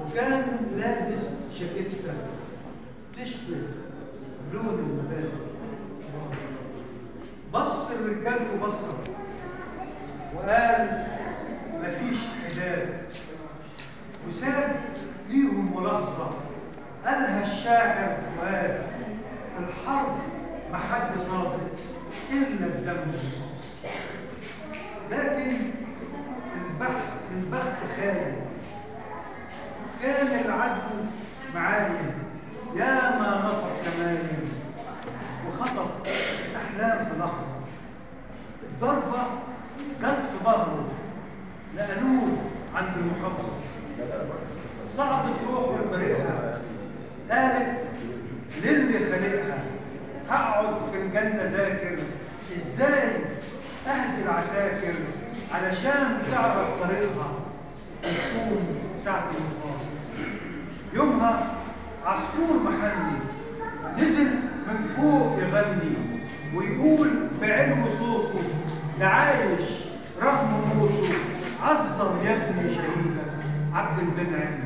وكان لابس جاكيته تشبه لون المبادئ. بص لرجالته بصه وقال مفيش حداد، وساب ليهم ملاحظه قالها الشاعر فؤاد: في الحرب محد صادق الا الدم الرصاص. لكن البخت خالي، كان العدو معايا ياما نطق كماين وخطف احلام في لحظه. الضربه جت في ظهره لقالوه عند المحافظه، صعدت روحه لبريئها قالت للي خالقها: هقعد في الجنه ذاكر ازاي اهدي العساكر علشان تعرف طريقها تكون ساعة المقاومة. يومها عصفور محلي نزل من فوق يغني ويقول بعلو صوته: لعايش رغم موته عظم يا ابني شهيدا عبد المنعم.